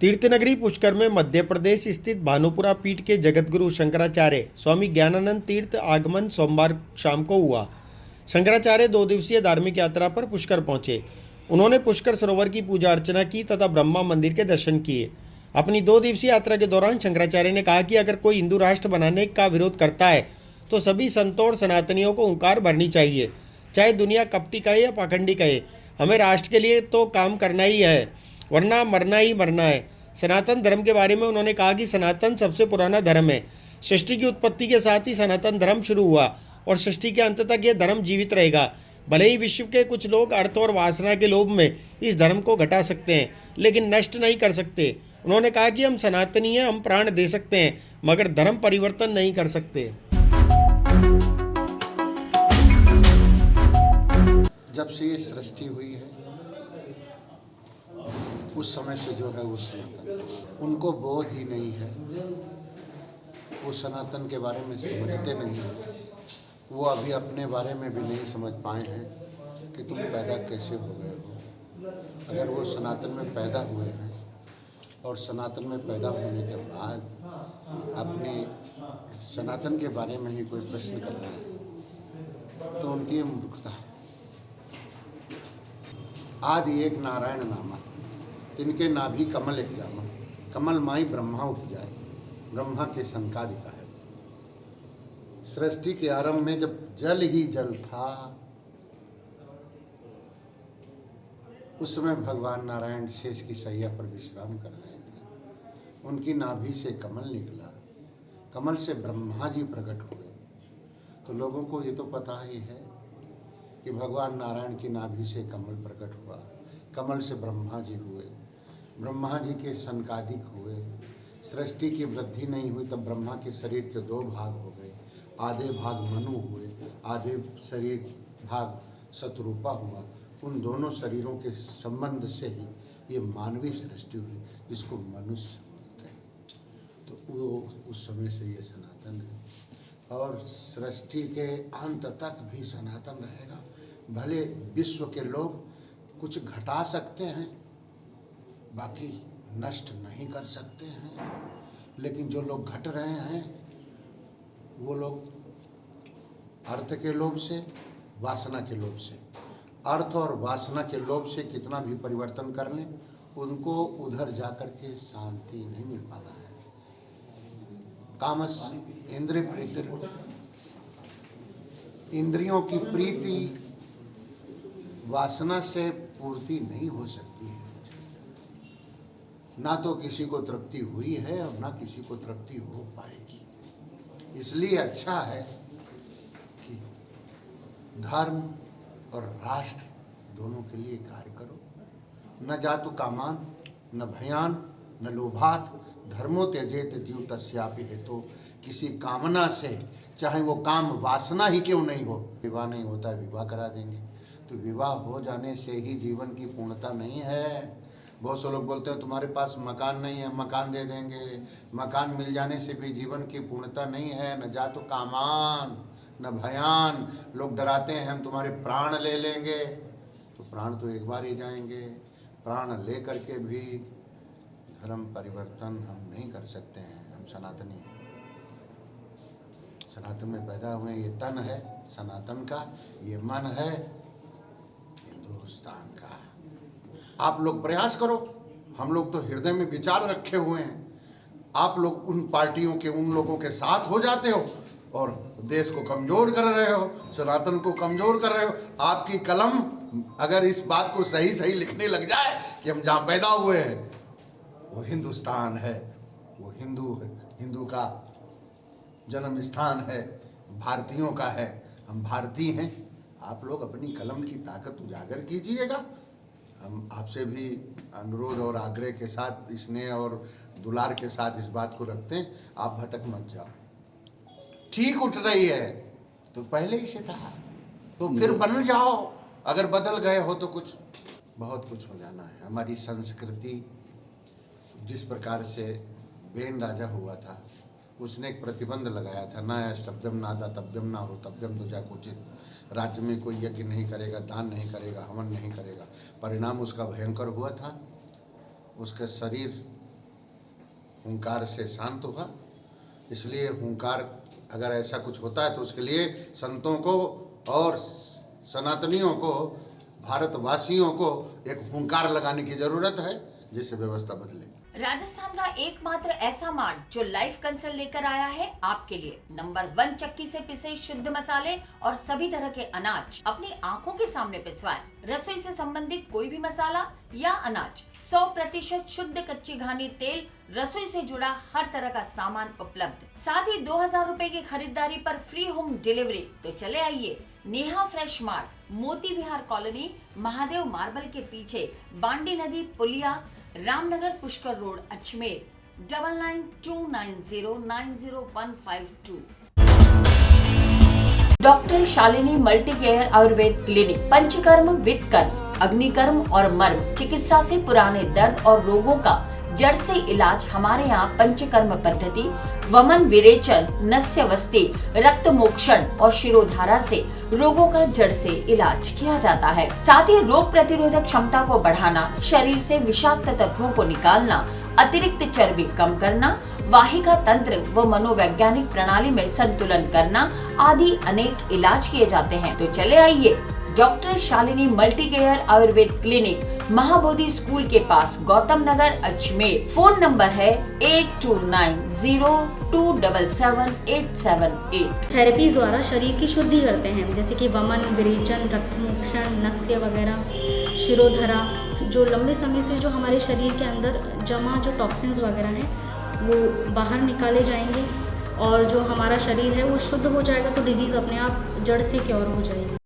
तीर्थनगरी पुष्कर में मध्य प्रदेश स्थित भानुपुरा पीठ के जगतगुरु शंकराचार्य स्वामी ज्ञानानंद तीर्थ आगमन सोमवार शाम को हुआ। शंकराचार्य 2 दिवसीय धार्मिक यात्रा पर पुष्कर पहुंचे। उन्होंने पुष्कर सरोवर की पूजा अर्चना की तथा ब्रह्मा मंदिर के दर्शन किए। अपनी 2 दिवसीय यात्रा के दौरान शंकराचार्य ने कहा कि अगर कोई हिंदू राष्ट्र बनाने का विरोध करता है तो सभी संतों और सनातनियों को हुंकार भरनी चाहिए, चाहे दुनिया कपटी कहे या पाखंडी कहे। हमें राष्ट्र के लिए तो काम करना ही है, वरना मरना ही मरना है। सनातन धर्म के बारे में उन्होंने कहा कि सनातन सबसे पुराना धर्म है। सृष्टि की उत्पत्ति के साथ ही सनातन धर्म शुरू हुआ और सृष्टि के अंत तक यह धर्म जीवित रहेगा। भले ही विश्व के कुछ लोग अर्थ और वासना के लोभ में इस धर्म को घटा सकते हैं, लेकिन नष्ट नहीं कर सकते। उन्होंने कहा कि हम सनातनी हैं, हम प्राण दे सकते हैं, मगर धर्म परिवर्तन नहीं कर सकते। जब से ये सृष्टि हुई है उस समय से जो है वो सनातन, उनको बोध ही नहीं है, वो सनातन के बारे में समझते नहीं हैं। वो अभी अपने बारे में भी नहीं समझ पाए हैं कि तुम पैदा कैसे हो गए हो। अगर वो सनातन में पैदा हुए हैं और सनातन में पैदा होने के बाद अपने सनातन के बारे में ही कोई प्रश्न कर रहे हैं तो उनकी मूर्खता है। आदि एक नारायण नामा, तिनके नाभि कमल एक जामा, कमल माई ब्रह्मा उपजाए, ब्रह्मा के संकादिका है। सृष्टि के आरंभ में जब जल ही जल था, उस समय भगवान नारायण शेष की सैया पर विश्राम कर रहे थे। उनकी नाभि से कमल निकला, कमल से ब्रह्मा जी प्रकट हुए। तो लोगों को ये तो पता ही है कि भगवान नारायण की नाभि से कमल प्रकट हुआ, कमल से ब्रह्मा जी हुए, ब्रह्मा जी के संकादिक हुए। सृष्टि की वृद्धि नहीं हुई तब ब्रह्मा के शरीर के 2 भाग हो गए। आधे भाग मनु हुए, आधे शरीर भाग शतरूपा हुआ। उन दोनों शरीरों के संबंध से ही ये मानवीय सृष्टि हुई, जिसको मनुष्य बोलते हैं। तो वो उस समय से ये सनातन है और सृष्टि के अंत तक भी सनातन रहेगा। भले विश्व के लोग कुछ घटा सकते हैं, बाकी नष्ट नहीं कर सकते हैं, लेकिन जो लोग घट रहे हैं वो लोग अर्थ के लोभ से, वासना के लोभ से, अर्थ और वासना के लोभ से कितना भी परिवर्तन कर लें, उनको उधर जाकर के शांति नहीं मिल पाना है। कामस इंद्रिय प्रीति, इंद्रियों की प्रीति वासना से पूर्ति नहीं हो सकती है। ना तो किसी को तृप्ति हुई है और ना किसी को तृप्ति हो पाएगी। इसलिए अच्छा है कि धर्म और राष्ट्र दोनों के लिए कार्य करो। न जातु कामान, न भयान, न लोभात, धर्मो त्यजेत जीव तस्यापि हेतु। किसी कामना से, चाहे वो काम वासना ही क्यों नहीं हो, विवाह नहीं होता है, विवाह करा देंगे। तो विवाह हो जाने से ही जीवन की पूर्णता नहीं है। बहुत से लोग बोलते हैं तुम्हारे पास मकान नहीं है, मकान दे देंगे। मकान मिल जाने से भी जीवन की पूर्णता नहीं है। न जातु कामान, न भयान। लोग डराते हैं हम तुम्हारे प्राण ले लेंगे, तो प्राण तो एक बार ही जाएंगे। प्राण ले करके भी धर्म परिवर्तन हम नहीं कर सकते हैं। हम सनातनी हैं, सनातन में पैदा हुए। ये तन है सनातन का, ये मन है हिंदुस्तान का। आप लोग प्रयास करो, हम लोग तो हृदय में विचार रखे हुए हैं। आप लोग उन पार्टियों के, उन लोगों के साथ हो जाते हो और देश को कमजोर कर रहे हो, सनातन को कमजोर कर रहे हो। आपकी कलम अगर इस बात को सही सही लिखने लग जाए कि हम जहाँ पैदा हुए हैं वो हिंदुस्तान है, वो हिंदू है, हिंदू का जन्म स्थान है, भारतीयों का है, हम भारतीय हैं। आप लोग अपनी कलम की ताकत उजागर कीजिएगा। हम आपसे भी अनुरोध और आग्रह के साथ, स्नेह और दुलार के साथ इस बात को रखते हैं, आप भटक मत जाओ। ठीक उठ रही है तो पहले ही से था, तो फिर बन जाओ। अगर बदल गए हो तो कुछ, बहुत कुछ हो जाना है। हमारी संस्कृति जिस प्रकार से बेन राजा हुआ था, उसने एक प्रतिबंध लगाया था, ना अष्टभ्यम नादा तभ्यम ना हो तभ्यम तो जाकोचित। राज्य में कोई यज्ञ नहीं करेगा, दान नहीं करेगा, हवन नहीं करेगा। परिणाम उसका भयंकर हुआ था। उसका शरीर हुंकार से शांत हुआ। इसलिए हुंकार अगर ऐसा कुछ होता है तो उसके लिए संतों को और सनातनियों को, भारतवासियों को एक हुंकार लगाने की जरूरत है, जिससे व्यवस्था बदले। राजस्थान का एकमात्र ऐसा मार्ट जो लाइव कंसल्ट लेकर आया है आपके लिए नंबर 1 चक्की से पिसे शुद्ध मसाले और सभी तरह के अनाज अपनी आंखों के सामने पिसवाएं। रसोई से संबंधित कोई भी मसाला या अनाज 100% शुद्ध कच्ची घानी तेल, रसोई से जुड़ा हर तरह का सामान उपलब्ध, साथ ही 2000 रुपए की खरीदारी पर फ्री होम डिलीवरी। तो चले आइए नेहा फ्रेश मार्ट, मोती विहार कॉलोनी, महादेव मार्बल के पीछे, बांडी नदी पुलिया, Ramnagar Pushkar road, Ajmer. 9929090152। Doctor Shalini multi care Ayurved clinic Panchakarma, वित्तकर्म, अग्निकर्म और मर्म चिकित्सा से पुराने दर्द और रोगों का जड़ से इलाज हमारे यहाँ पंचकर्म पद्धति, वमन विरेचन, नस्यवस्ती, रक्त मोक्षण और शिरोधारा से रोगों का जड़ से इलाज किया जाता है। साथ ही रोग प्रतिरोधक क्षमता को बढ़ाना, शरीर से विषाक्त तत्वों को निकालना, अतिरिक्त चर्बी कम करना, वाहिका तंत्र व मनोवैज्ञानिक प्रणाली में संतुलन करना आदि अनेक इलाज किए जाते हैं। तो चले आइए doctor Shalini multi care Ayurved clinic, Mahabodhi school के पास, गौतम नगर, अजमेर। फोन नंबर है 8290277878। थेरेपीज द्वारा शरीर की शुद्धि करते हैं, जैसे कि वमन, विरेचन, रक्तमोक्षण, नस्य वगैरह, शिरोधरा। जो लंबे समय से जो हमारे शरीर के अंदर जमा जो टॉक्सिन्स वगैरह हैं वो बाहर निकाले जाएंगे और जो हमारा शरीर है वो शुद्ध हो जाएगा, तो डिजीज़ अपने आप जड़ से क्योर हो जाएगी।